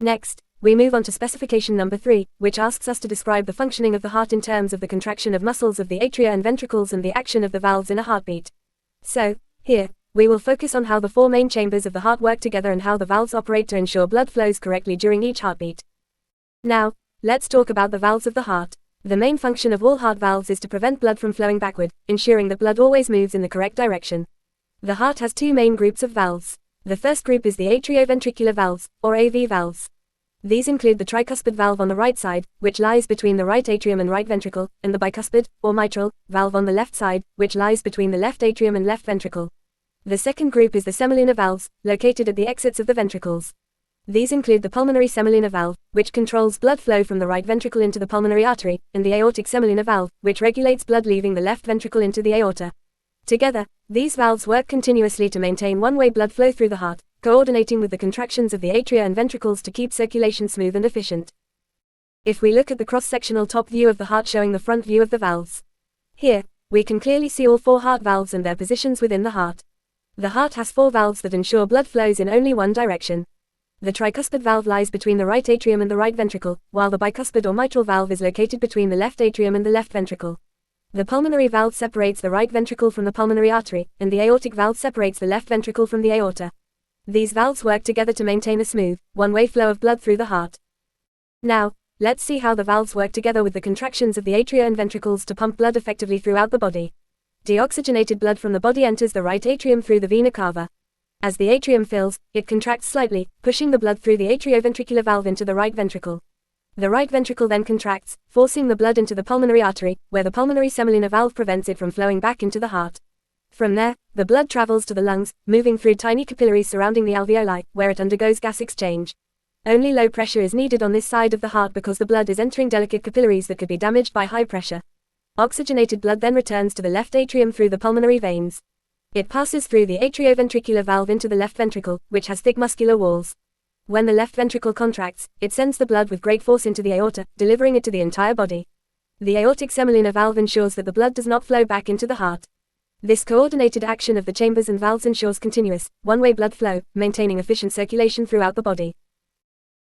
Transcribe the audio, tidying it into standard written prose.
Next, we move on to specification number 3, which asks us to describe the functioning of the heart in terms of the contraction of muscles of the atria and ventricles and the action of the valves in a heartbeat. So, here, we will focus on how the 4 main chambers of the heart work together and how the valves operate to ensure blood flows correctly during each heartbeat. Now, let's talk about the valves of the heart. The main function of all heart valves is to prevent blood from flowing backward, ensuring that blood always moves in the correct direction. The heart has 2 main groups of valves. The first group is the atrioventricular valves, or AV valves. These include the tricuspid valve on the right side, which lies between the right atrium and right ventricle, and the bicuspid, or mitral, valve on the left side, which lies between the left atrium and left ventricle. The second group is the semolina valves, located at the exits of the ventricles. These include the pulmonary semolina valve, which controls blood flow from the right ventricle into the pulmonary artery, and the aortic semolina valve, which regulates blood leaving the left ventricle into the aorta. Together, these valves work continuously to maintain one-way blood flow through the heart, coordinating with the contractions of the atria and ventricles to keep circulation smooth and efficient. If we look at the cross-sectional top view of the heart showing the front view of the valves. Here, we can clearly see all 4 heart valves and their positions within the heart. The heart has 4 valves that ensure blood flows in only one direction. The tricuspid valve lies between the right atrium and the right ventricle, while the bicuspid or mitral valve is located between the left atrium and the left ventricle. The pulmonary valve separates the right ventricle from the pulmonary artery, and the aortic valve separates the left ventricle from the aorta. These valves work together to maintain a smooth, one-way flow of blood through the heart. Now, let's see how the valves work together with the contractions of the atria and ventricles to pump blood effectively throughout the body. Deoxygenated blood from the body enters the right atrium through the vena cava. As the atrium fills, it contracts slightly, pushing the blood through the atrioventricular valve into the right ventricle. The right ventricle then contracts, forcing the blood into the pulmonary artery, where the pulmonary semolina valve prevents it from flowing back into the heart. From there, the blood travels to the lungs, moving through tiny capillaries surrounding the alveoli, where it undergoes gas exchange. Only low pressure is needed on this side of the heart because the blood is entering delicate capillaries that could be damaged by high pressure. Oxygenated blood then returns to the left atrium through the pulmonary veins. It passes through the atrioventricular valve into the left ventricle, which has thick muscular walls. When the left ventricle contracts, it sends the blood with great force into the aorta, delivering it to the entire body. The aortic semolina valve ensures that the blood does not flow back into the heart. This coordinated action of the chambers and valves ensures continuous, one-way blood flow, maintaining efficient circulation throughout the body.